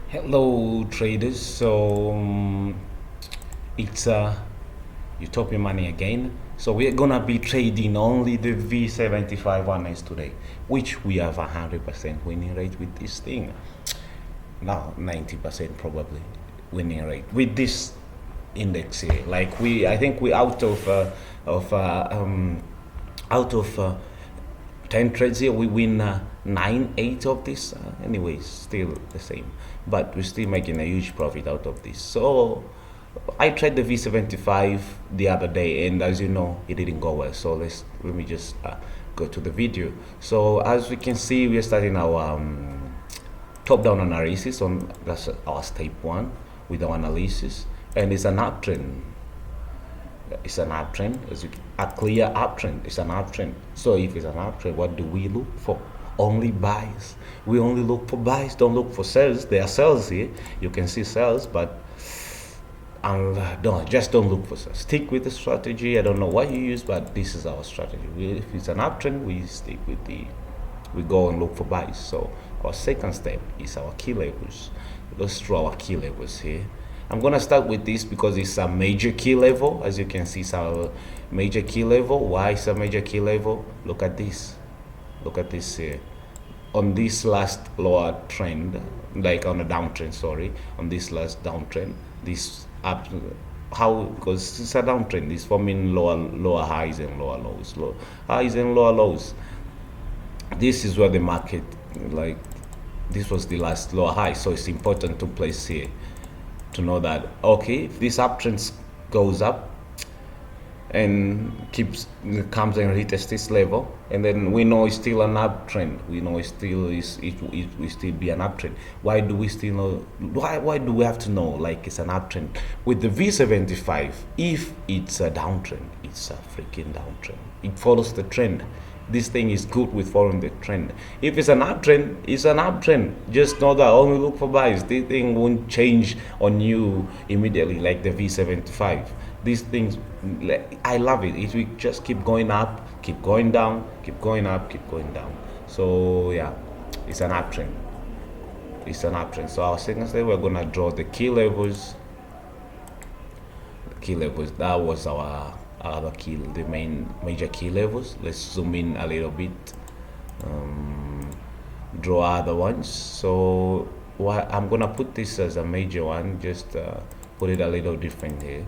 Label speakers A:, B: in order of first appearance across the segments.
A: Hello, traders. It's Utopia Money again. So we're gonna be trading only the V75 1S today, which we have 100% winning rate with this thing. Now 90% probably winning rate with this index here. Like I think we of out of 10 trades here, we win 9 8 of this. Anyways, still the same, but we're still making a huge profit out of this. So I tried the V75 the other day, and as you know, it didn't go well. So let me just go to the video. So as we can see, we are starting our top down analysis on that's our step one with our analysis, and it's an uptrend. It's an uptrend, a clear uptrend. It's an uptrend. So if it's an uptrend, what do we look for? Only buys. We only look for buys. Don't look for sells. There are sells here. You can see sells, but don't look for sales. Stick with the strategy. I don't know what you use, but this is our strategy. If it's an uptrend, we stick with we go and look for buys. So our second step is our key levels. Let's draw our key levels here. I'm gonna start with this because it's a major key level. As you can see, it's a major key level. Why is a major key level? Look at this. Look at this here. On this last lower trend, like on a downtrend, sorry, on this last downtrend, this up, how, because it's a downtrend, it's forming lower highs and lower lows, low highs and lower lows. This is where the market, like, this was the last lower high, so it's important to place here to know that, okay, if this uptrend goes up and comes and retests this level, and then we know it's still an uptrend, we know it will still be an uptrend. Why do we still know, why do we have to know like it's an uptrend? With the V75, if it's a downtrend, it's a freaking downtrend. It follows the trend. This thing is good with following the trend. If it's an uptrend, it's an uptrend. Just know that only look for buys. This thing won't change on you immediately like the V75. These things, I love it. It will just keep going up, keep going down, keep going up, keep going down. So yeah, it's an uptrend. It's an uptrend. So our second step, we're gonna draw the key levels. The key levels. That was our other key, the major key levels. Let's zoom in a little bit. Draw other ones. So I'm gonna put this as a major one. Just put it a little different here.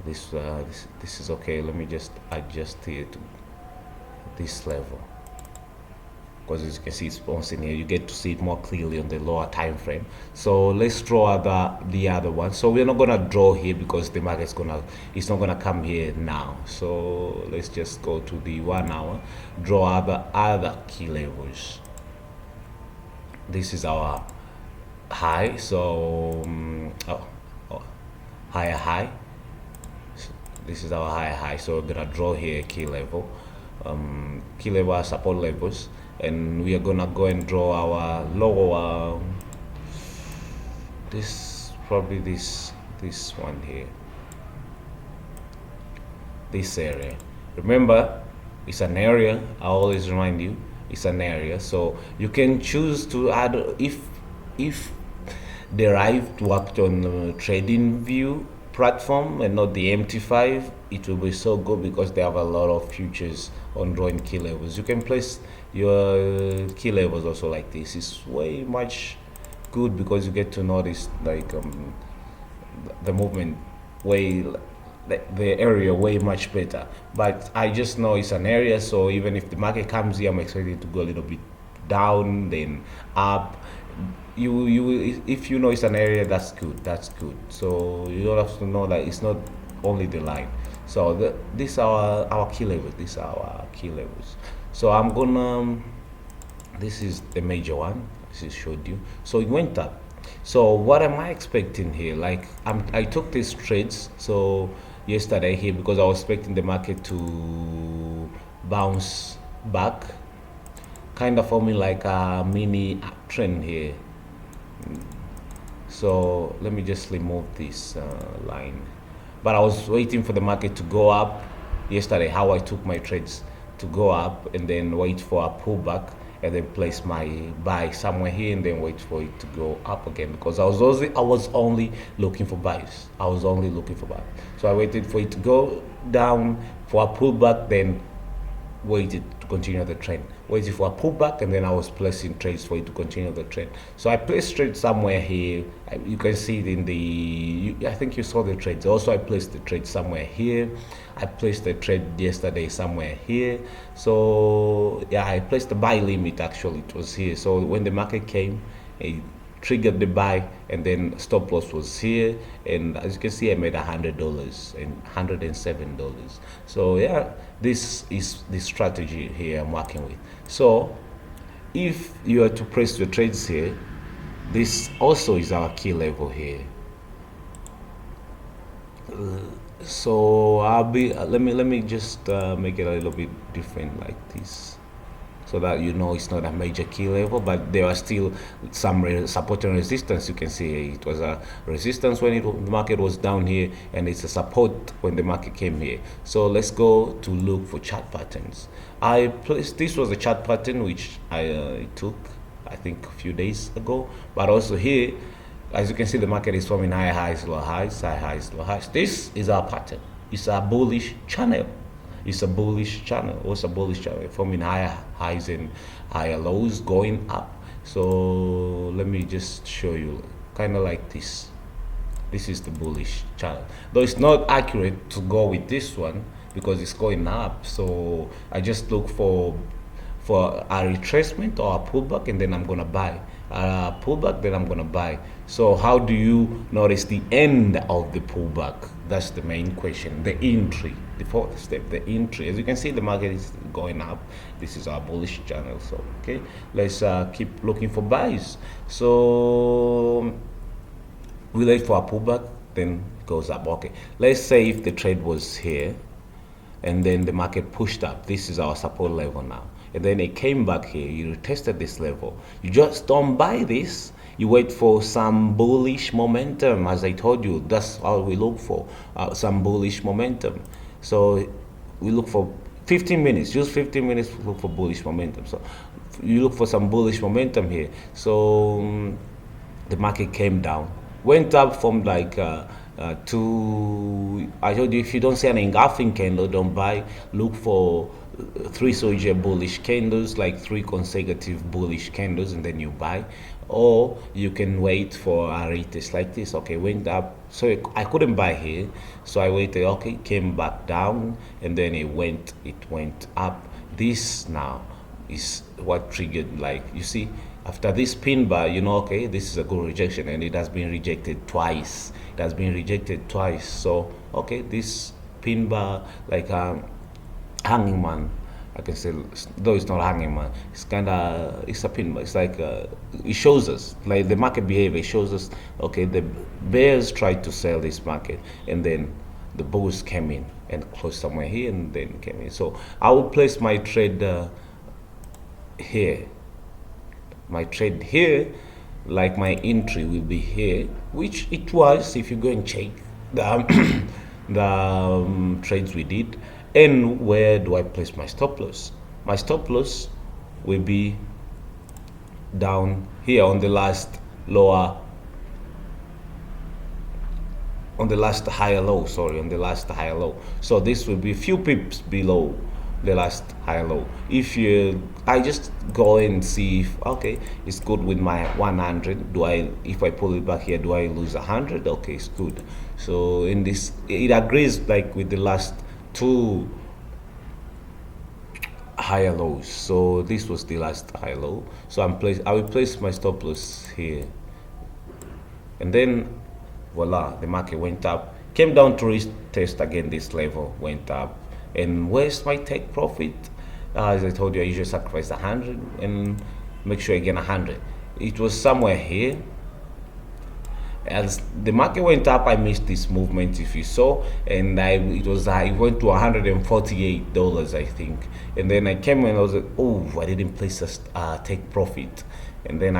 A: This is okay. Let me just adjust here to this level, because as you can see it's bouncing here. You get to see it more clearly on the lower time frame. So let's draw the other one. So we're not gonna draw here because the market's it's not gonna come here now. So let's just go to the 1 hour, draw other key levels. This is our high. So higher high. This is our high. So we're gonna draw here key level, support levels, and we are gonna go and draw our lower. This one here. This area. Remember, it's an area. I always remind you, it's an area. So you can choose to add if Derived worked on trading view platform and not the MT5, it will be so good because they have a lot of futures on drawing key levels. You can place your key levels also like this. It's way much good because you get to notice like the movement way, the area way much better. But I just know it's an area, so even if the market comes here, I'm expecting to go a little bit down, then up. If you know it's an area, that's good. So you don't have to know that it's not only the line. So these are our key levels. These are our key levels. So I'm gonna, this is the major one. This is showed you. So it went up. So what am I expecting here? Like I took these trades so yesterday here because I was expecting the market to bounce back, kind of forming like a mini uptrend here. So let me just remove this line. But I was waiting for the market to go up yesterday, how I took my trades to go up and then wait for a pullback and then place my buy somewhere here and then wait for it to go up again, because I was only looking for buys. I was only looking for buys. So I waited for it to go down for a pullback, then waited to continue the trend. Waited for a pullback, and then I was placing trades for it to continue the trend. So I placed trade somewhere here. You can see it in the. I think you saw the trades. Also, I placed the trade somewhere here. I placed the trade yesterday somewhere here. So yeah, I placed the buy limit. Actually, it was here. So when the market came, it triggered the buy, and then stop loss was here, and as you can see I made $100 and $107. So yeah, this is the strategy here I'm working with. So if you are to place your trades here, this also is our key level here. So I'll be let me just make it a little bit different like this, so that you know it's not a major key level, but there are still some support and resistance. You can see it was a resistance when the market was down here, and it's a support when the market came here. So let's go to look for chart patterns. This was a chart pattern which I took, I think, a few days ago, but also here, as you can see, the market is forming high highs, low highs, high highs, low highs. This is our pattern. It's a bullish channel. It's a bullish channel. What's a bullish channel? Forming higher highs and higher lows, going up. So let me just show you, kind of like this. This is the bullish channel. Though it's not accurate to go with this one because it's going up. So I just look for a retracement or a pullback, and then I'm gonna buy. Pullback, then I'm gonna buy. So how do you notice the end of the pullback? That's the main question. The entry, the fourth step, the entry. As you can see, the market is going up. This is our bullish channel. So okay, let's keep looking for buys. So we wait for a pullback, then it goes up. Okay, let's say if the trade was here, and then the market pushed up. This is our support level now. And then it came back here, you retested this level. You just don't buy this. You wait for some bullish momentum. As I told you, that's all we look for, some bullish momentum. So we look for 15 minutes, just 15 minutes to look for bullish momentum. So you look for some bullish momentum here. So the market came down, went up from like I told you, if you don't see an engulfing candle, don't buy. Look for 3 soldier bullish candles, like 3 consecutive bullish candles, and then you buy. Or you can wait for a retest like this. Okay, went up, so I couldn't buy here, so I waited. Okay, came back down, and then it went up. This now is what triggered, like, you see, after this pin bar, you know, okay, this is a good rejection, and it has been rejected twice. It has been rejected twice. So okay, this pin bar, like hanging man, I can say, though it's not hanging man, it's kind of, it's a pin bar. It's like it shows us, like, the market behavior shows us, okay, the bears tried to sell this market, and then the bulls came in and closed somewhere here, and then came in. So I will place my trade here. My trade here, like my entry will be here, which it was, if you go and check the, the trades we did. And where do I place my stop loss? My stop loss will be down here on the last lower, on the last higher low, sorry, on the last higher low. So this will be a few pips below the last higher low. If I just go and see if, okay, it's good with my 100. If I pull it back here, do I lose 100? Okay, it's good. So in this, it agrees like with the last 2 higher lows. So this was the last high low. So I will place my stop loss here, and then voila, the market went up, came down to retest again this level, went up. And where's my take profit? As I told you, I usually sacrifice 100 and make sure I gain 100. It was somewhere here, As the market went up, I missed this movement, if you saw, and I went to $148, I think, and then I came and I was like, oh, I didn't place a take profit, and then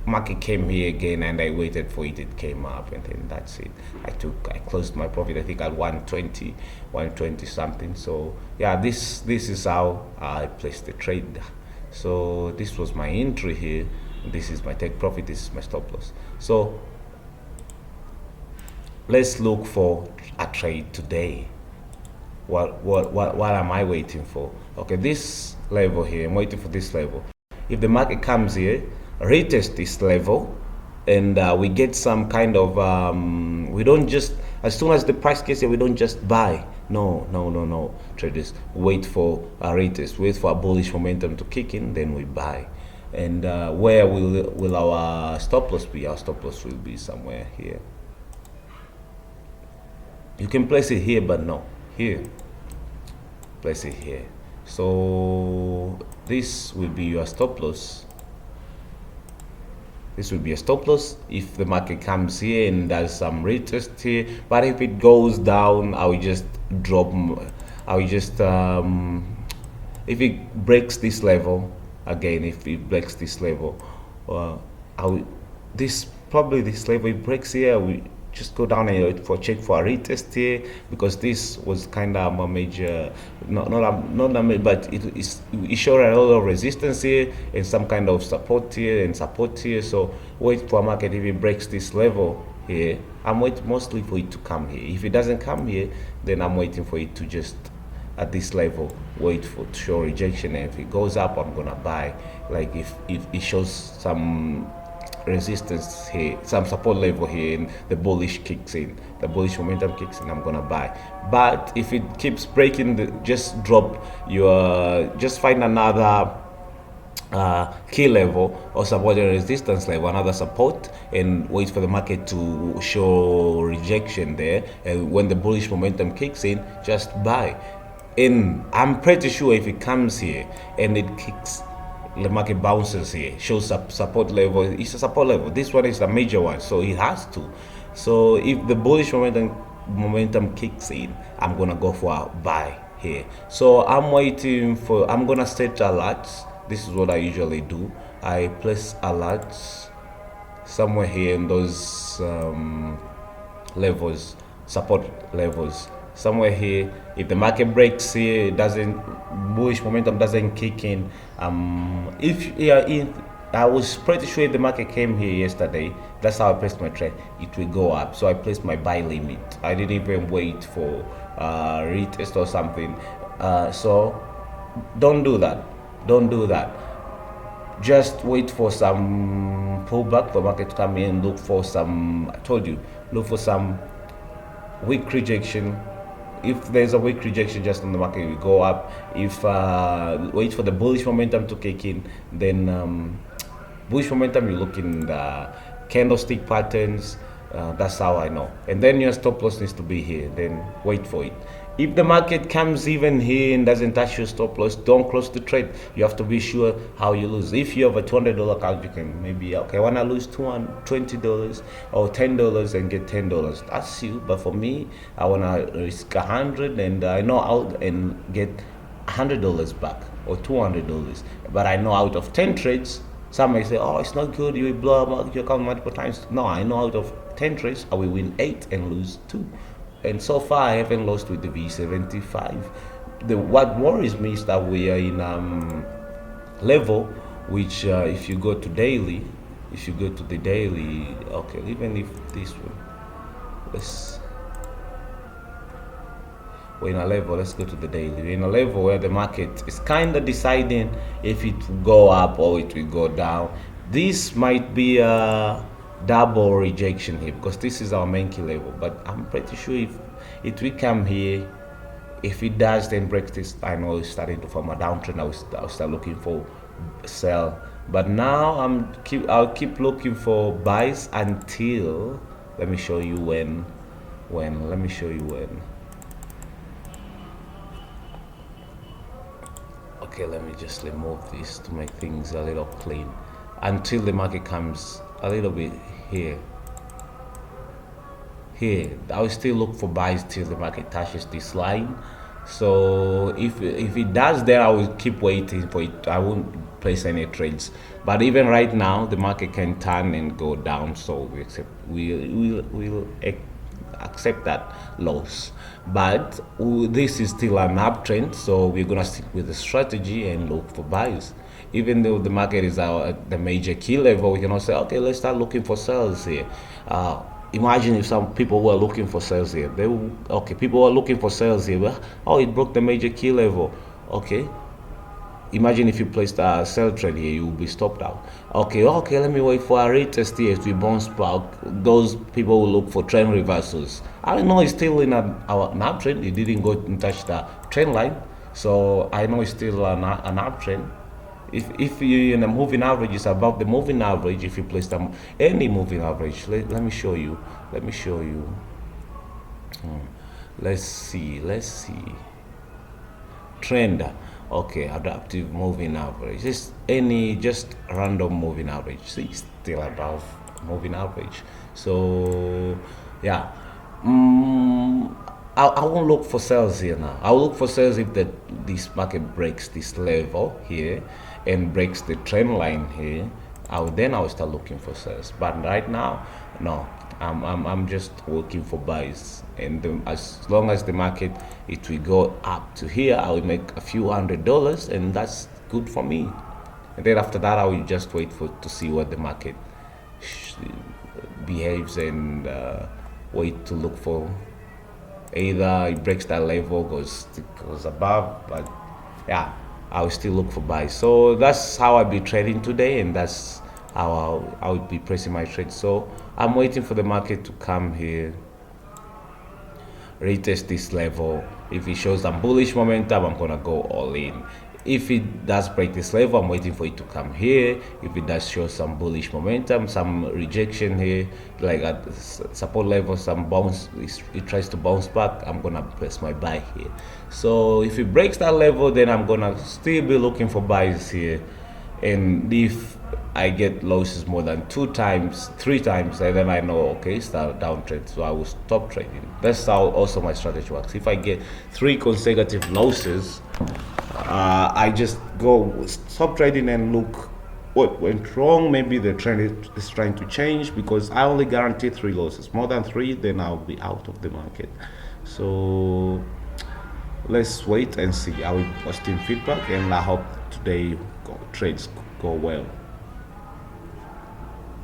A: market came here again, and I waited for it. It came up, and then that's it. I closed my profit, I think, at 120 something. So yeah, this is how I placed the trade. So this was my entry here. This is my take profit. This is my stop loss. So let's look for a trade today. What am I waiting for? Okay, this level here, I'm waiting for this level. If the market comes here, retest this level, and we get some kind of we don't just, as soon as the price gets here, we don't just buy. No, traders, wait for a retest, wait for a bullish momentum to kick in, then we buy. And where will our stop loss be? Our stop loss will be somewhere here. You can place it here, but no, here. Place it here. So this will be your stop loss. This will be a stop loss if the market comes here and does some retest here. But if it goes down, I will just drop. I will just if it breaks this level again. If it breaks this level, I will this level it breaks here. We just go down and check for a retest here, because this was kind of a major, not a major, but it showed a lot of resistance here and some kind of support here and support here. So wait for a market. If it breaks this level here, I'm waiting mostly for it to come here. If it doesn't come here, then I'm waiting for it to just at this level wait for to show rejection, and if it goes up, I'm gonna buy. Like if it shows some resistance here, some support level here, and the bullish kicks in, the bullish momentum kicks in, I'm gonna buy. But if it keeps breaking, just drop your, just find another key level or support and resistance level, another support, and wait for the market to show rejection there, and when the bullish momentum kicks in, just buy. And I'm pretty sure if it comes here and it kicks, the market bounces here, shows up support level, it's a support level. This one is a major one, so it has to. So if the bullish momentum kicks in, I'm gonna go for a buy here. So I'm waiting for, I'm gonna set alerts. This is what I usually do. I place alerts somewhere here in those levels, support levels, somewhere here. If the market breaks here, it doesn't, bullish momentum doesn't kick in. I was pretty sure if the market came here yesterday, that's how I placed my trade, it will go up. So I placed my buy limit. I didn't even wait for retest or something. So don't do that. Don't do that. Just wait for some pullback for market to come in. Look for some, I told you, look for some weak rejection. If there's a weak rejection just on the market, it will go up. If wait for the bullish momentum to kick in, then bullish momentum, you look in the candlestick patterns. That's how I know. And then your stop loss needs to be here. Then wait for it. If the market comes even here and doesn't touch your stop loss, don't close the trade. You have to be sure how you lose. If you have a $200 account, you can maybe, okay, I want to lose $20 or $10 and get $10. That's you. But for me, I want to risk $100, and I know out and get $100 back or $200. But I know out of 10 trades, some may say, oh, it's not good, you will blow up your account multiple times. No, I know out of 10 trades, I will win 8 and lose 2. And so far, I haven't lost with the V75. What worries me is that we are in level which, if you go to daily, okay, even if this one, we're in a level, let's go to the daily. We're in a level where the market is kind of deciding if it will go up or it will go down. This might be a double rejection here, because this is our main key level, but I'm pretty sure if it will come here, if it does then break this, I know it's starting to form a downtrend. I'll start looking for sell, but now I'll keep looking for buys until, let me show you when let me show you when. Okay, let me just remove this to make things a little clean until the market comes a little bit here. here. I will still look for buys till the market touches this line. So if it does, then I will keep waiting for it. I won't place any trades. But even right now, the market can turn and go down. So we'll accept that loss. But this is still an uptrend, so we're gonna stick with the strategy and look for buys. Even though the market is at the major key level, we can also say, okay, let's start looking for sales here. Imagine if some people were looking for sales here. Okay, people were looking for sales here. Well, oh, it broke the major key level. Okay, imagine if you placed a sell trade here, you will be stopped out. Okay, let me wait for a retest here. If we bounce back, those people will look for trend reversals. I know it's still in an uptrend. It didn't go and touch the trend line, so I know it's still an uptrend. If you in a moving average is above the moving average, if you place them any moving average, let me show you. Let me show you. Let's see. Trend. Okay, adaptive moving average. Just random moving average. See, still above moving average. So yeah. I won't look for sales here now. I'll look for sales if this market breaks this level here and breaks the trend line here. I'll start looking for sales. But right now, no. I'm just looking for buys, and as long as the market it will go up to here, I will make a few $100, and that's good for me. And then after that, I will just wait to see what the market behaves and wait to look for either it breaks that level, goes above, but yeah, I will still look for buys. So that's how I'll be trading today, and that's how I will be pressing my trade. So I'm waiting for the market to come here, retest this level. If it shows some bullish momentum, I'm gonna go all in. If it does break this level, I'm waiting for it to come here. If it does show some bullish momentum, some rejection here, like at support level, some bounce, it tries to bounce back, I'm gonna press my buy here. So if it breaks that level, then I'm gonna still be looking for buys here. And if I get losses more than 2 times, 3 times, and then I know, okay, start downtrend, so I will stop trading. That's how also my strategy works. If I get 3 consecutive losses, I just go stop trading and look what went wrong. Maybe the trend is trying to change, because I only guarantee 3 losses. More than 3, then I'll be out of the market. So let's wait and see. I will post in feedback, and I hope today trades go well.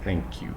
A: Thank you.